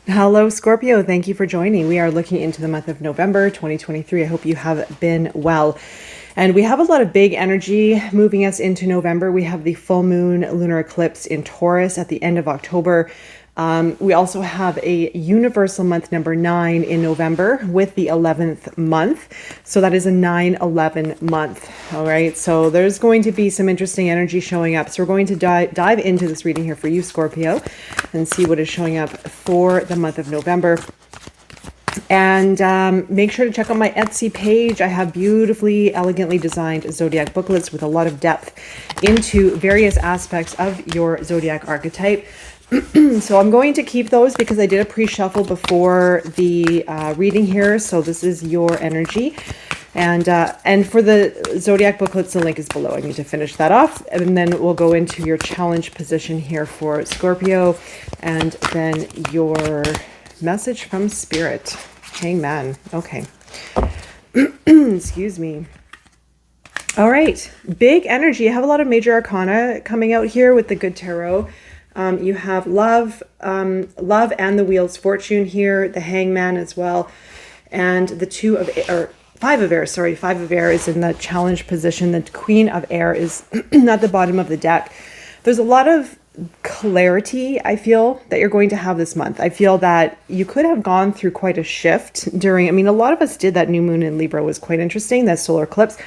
Hello, Scorpio. Thank you for joining. We are looking into the month of November 2023. I hope you have been well. And we have a lot of big energy moving us into November. We have the full moon lunar eclipse in Taurus at the end of October. We also have a universal month number 9 in November with the 11th month. So that is a 9/11 month. All right. So there's going to be some interesting energy showing up. So we're going to dive into this reading here for you, Scorpio, and see what is showing up for the month of November. And make sure to check out my Etsy page. I have beautifully, elegantly designed Zodiac booklets with a lot of depth into various aspects of your Zodiac archetype. So I'm going to keep those because I did a pre-shuffle before the reading here. So this is your energy. And for the Zodiac booklets, the link is below. I need to finish that off. And then we'll go into your challenge position here for Scorpio. And then your message from Spirit. Hangman. Okay. Excuse me. All right. Big energy. I have a lot of major arcana coming out here with the Good Tarot. You have love and the Wheel's Fortune here, the Hangman as well, and the Five of Air. Sorry, Five of Air is in the challenge position. The Queen of Air is at the bottom of the deck. There's a lot of clarity I feel that you're going to have this month. I feel that you could have gone through quite a shift during, a lot of us did. That new moon in Libra was quite interesting, that solar eclipse.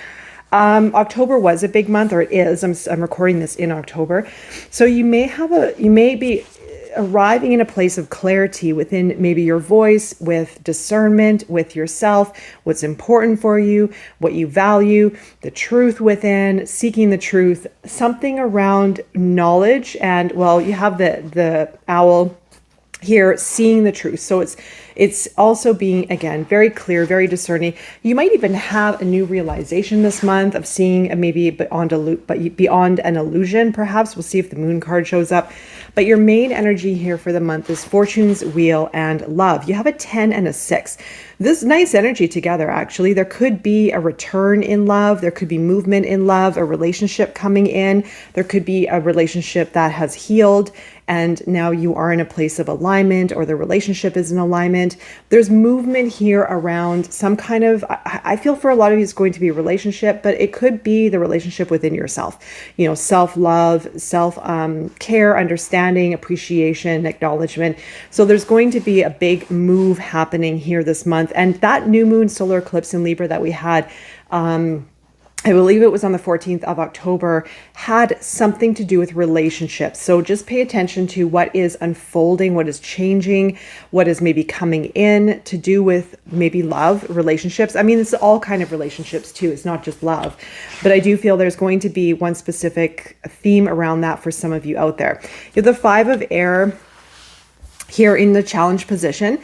October was a big month, or it is. I'm recording this in October. So you may be arriving in a place of clarity within maybe your voice, with discernment, with yourself, what's important for you, what you value, the truth within, seeking the truth, something around knowledge. And well, you have the owl here, seeing the truth. So it's also being, again, very clear, very discerning. You might even have a new realization this month of seeing maybe beyond an illusion, perhaps. We'll see if the moon card shows up. But your main energy here for the month is Fortune's Wheel and love. You have a 10 and a 6. This nice energy together, actually. There could be a return in love. There could be movement in love, a relationship coming in. There could be a relationship that has healed and now you are in a place of alignment, or the relationship is in alignment. There's movement here around some kind of, I feel for a lot of you it's going to be a relationship, but it could be the relationship within yourself. Self-love, self-care, understanding, appreciation, acknowledgement. So there's going to be a big move happening here this month. And that new moon solar eclipse in Libra that we had, I believe it was on the 14th of October, had something to do with relationships. So just pay attention to what is unfolding, what is changing, what is maybe coming in to do with maybe love, relationships. It's all kind of relationships too. It's not just love. But I do feel there's going to be one specific theme around that for some of you out there. You have the Five of Air here in the challenge position.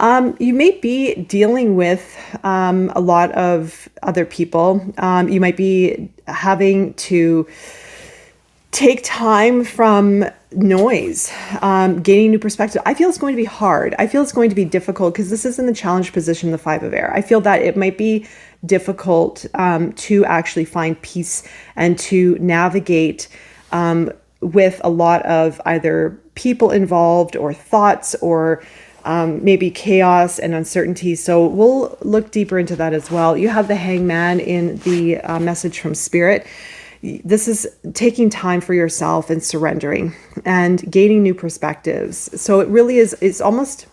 You may be dealing with a lot of other people. You might be having to take time from noise, gaining new perspective. I feel it's going to be hard. I feel it's going to be difficult because this is in the challenge position, the Five of Air. I feel that it might be difficult to actually find peace and to navigate with a lot of either people involved or thoughts or maybe chaos and uncertainty. So we'll look deeper into that as well. You have the Hangman in the message from Spirit. This is taking time for yourself and surrendering and gaining new perspectives. So it really is, it's almost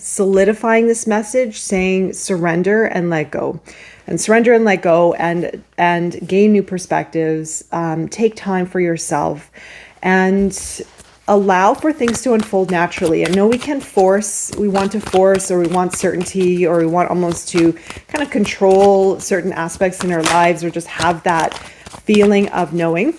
solidifying this message, saying surrender and let go. And surrender and let go and gain new perspectives. Take time for yourself and allow for things to unfold naturally. I know we want to force, or we want certainty, or we want almost to kind of control certain aspects in our lives, or just have that feeling of knowing.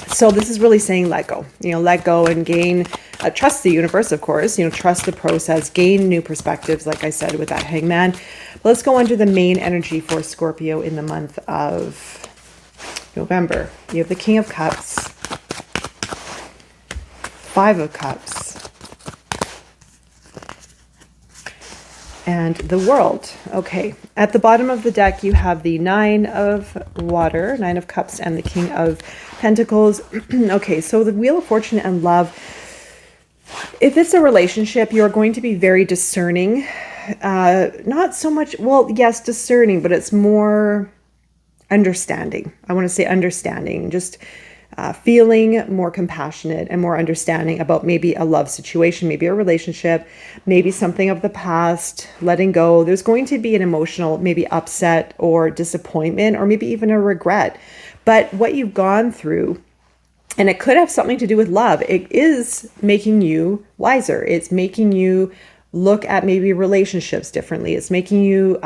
So this is really saying let go, let go and gain, trust the universe, of course, trust the process, gain new perspectives, like I said, with that Hangman. But let's go under the main energy for Scorpio in the month of November. You have the King of Cups, Five of Cups, and the World. Okay, at the bottom of the deck, you have the Nine of Cups and the King of Pentacles. Okay, so the Wheel of Fortune and love. If it's a relationship, you're going to be very discerning. Not so much, well, yes, discerning, but it's more understanding. I want to say understanding, just feeling more compassionate and more understanding about maybe a love situation, maybe a relationship, maybe something of the past, letting go. There's going to be an emotional, maybe upset or disappointment, or maybe even a regret. But what you've gone through, and it could have something to do with love, it is making you wiser. It's making you look at maybe relationships differently. It's making you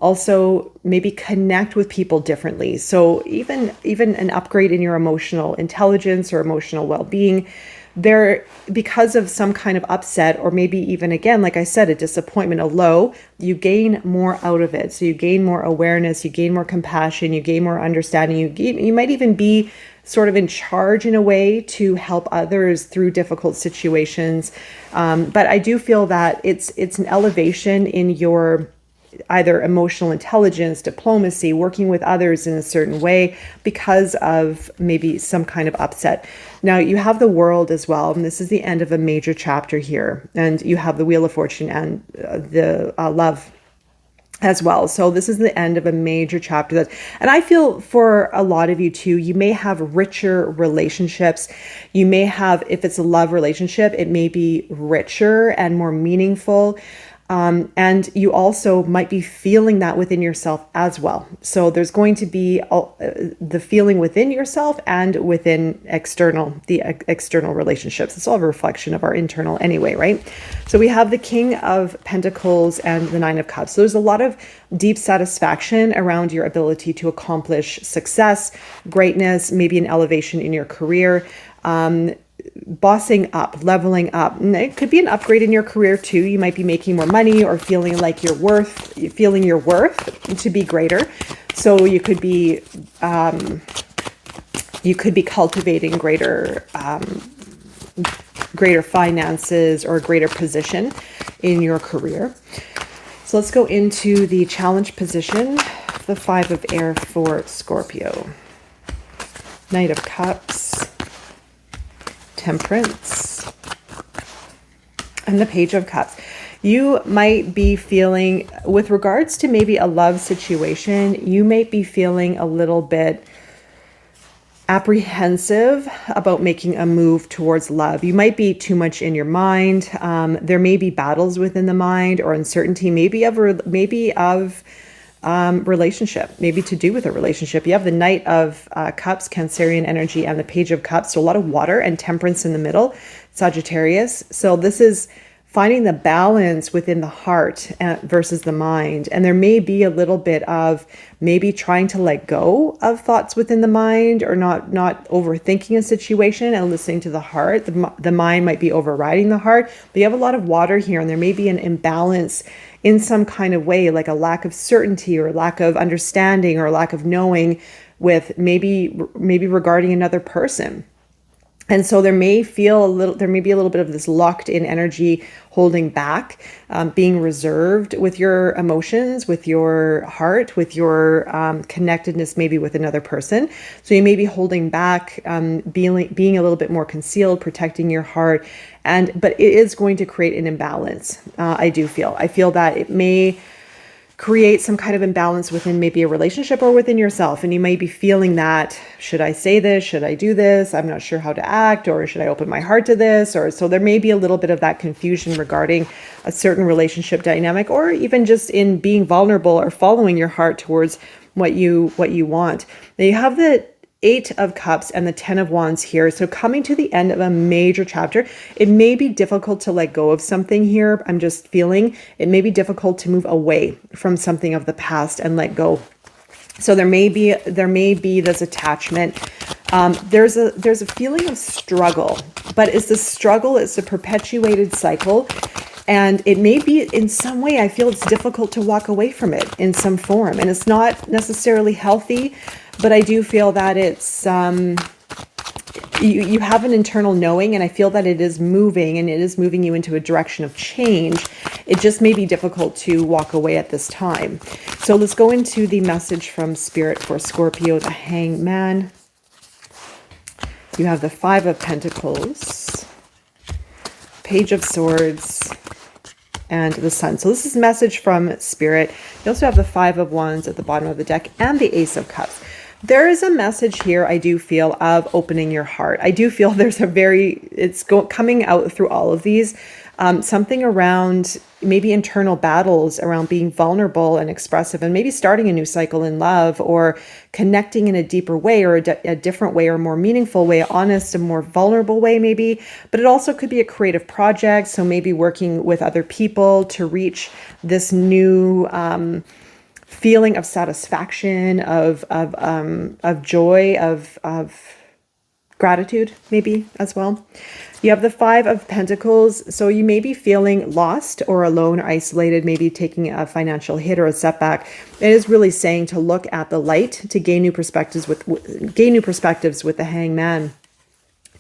also maybe connect with people differently. So even an upgrade in your emotional intelligence or emotional well-being, there, because of some kind of upset, or maybe even, again, like I said, a disappointment, a low, you gain more out of it. So you gain more awareness, you gain more compassion, you gain more understanding. You might even be sort of in charge in a way to help others through difficult situations. But I do feel that it's an elevation in your either emotional intelligence, diplomacy, working with others in a certain way because of maybe some kind of upset. Now you have the World as well, and this is the end of a major chapter here. And you have the Wheel of Fortune and the love as well. So this is the end of a major chapter. And I feel for a lot of you too, you may have richer relationships. You may have, if it's a love relationship, it may be richer and more meaningful. And you also might be feeling that within yourself as well. So there's going to be the feeling within yourself and within the external relationships. It's all a reflection of our internal anyway, right? So we have the King of Pentacles and the Nine of Cups. So there's a lot of deep satisfaction around your ability to accomplish success, greatness, maybe an elevation in your career, bossing up, leveling up. And it could be an upgrade in your career too. You might be making more money or feeling like your worth to be greater. So you could be cultivating greater finances or greater position in your career. So let's go into the challenge position, the Five of Air for Scorpio. Knight of Cups, Temperance, and the Page of Cups. You might be feeling, with regards to maybe a love situation, you might be feeling a little bit apprehensive about making a move towards love. You might be too much in your mind. There may be battles within the mind or uncertainty, maybe of relationship, maybe to do with a relationship. You have the Knight of Cups, Cancerian energy, and the Page of Cups. So a lot of water and temperance in the middle, Sagittarius. So this is finding the balance within the heart versus the mind. And there may be a little bit of maybe trying to let go of thoughts within the mind, or not overthinking a situation and listening to the heart. The mind might be overriding the heart, but you have a lot of water here, and there may be an imbalance in some kind of way, like a lack of certainty or lack of understanding or lack of knowing with maybe regarding another person. And so there may be a little bit of this locked in energy, holding back, being reserved with your emotions, with your heart, with your connectedness, maybe with another person. So you may be holding back, being a little bit more concealed, protecting your heart. But it is going to create an imbalance. I feel that it may create some kind of imbalance within maybe a relationship or within yourself. And you may be feeling that, should I say this? Should I do this? I'm not sure how to act, or should I open my heart to this? Or so there may be a little bit of that confusion regarding a certain relationship dynamic, or even just in being vulnerable or following your heart towards what you want. Now you have the Eight of Cups and the Ten of Wands here. So coming to the end of a major chapter, it may be difficult to let go of something here. I'm just feeling it may be difficult to move away from something of the past and let go. So there may be this attachment. There's a feeling of struggle, but it's a perpetuated cycle. And it may be in some way, I feel it's difficult to walk away from it in some form. And it's not necessarily healthy, but I do feel that it's, you have an internal knowing, and I feel that it is moving, and it is moving you into a direction of change. It just may be difficult to walk away at this time. So let's go into the message from Spirit for Scorpio, the Hangman, You have the Five of Pentacles, Page of Swords, and the Sun. So this is a message from Spirit. You also have the Five of Wands at the bottom of the deck and the Ace of Cups. There is a message here, I do feel, of opening your heart. I do feel there's a coming out through all of these, something around maybe internal battles around being vulnerable and expressive, and maybe starting a new cycle in love, or connecting in a deeper way, or a different way, or a more meaningful way, honest, a more vulnerable way maybe. But it also could be a creative project. So maybe working with other people to reach this new feeling of satisfaction, of joy, of gratitude, maybe as well. You have the Five of Pentacles. So you may be feeling lost or alone or isolated, maybe taking a financial hit or a setback. It is really saying to look at the light, to gain new perspectives with the Hangman,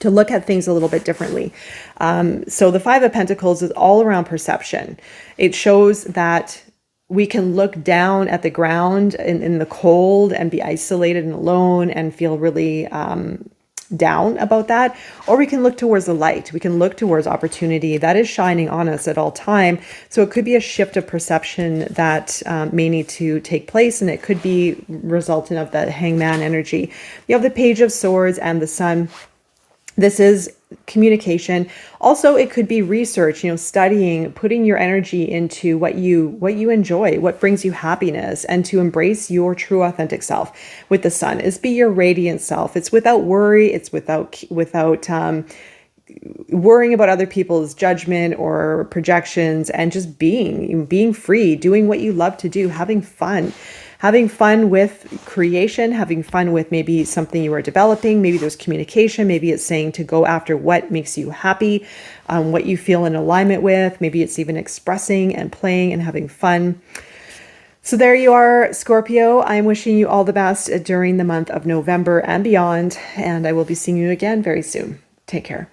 to look at things a little bit differently. So the Five of Pentacles is all around perception. It shows that we can look down at the ground in the cold and be isolated and alone and feel really down about that. Or we can look towards the light. We can look towards opportunity that is shining on us at all time. So it could be a shift of perception that may need to take place, and it could be resultant of the Hangman energy. You have the Page of Swords and the Sun. This is communication. Also, it could be research, studying, putting your energy into what you enjoy, what brings you happiness, and to embrace your true authentic self. With the Sun is be your radiant self. It's without worry. It's without worrying about other people's judgment or projections, and just being free, doing what you love to do, having fun with creation, having fun with maybe something you are developing. Maybe there's communication. Maybe it's saying to go after what makes you happy, what you feel in alignment with. Maybe it's even expressing and playing and having fun. So there you are, Scorpio. I'm wishing you all the best during the month of November and beyond, and I will be seeing you again very soon. Take care.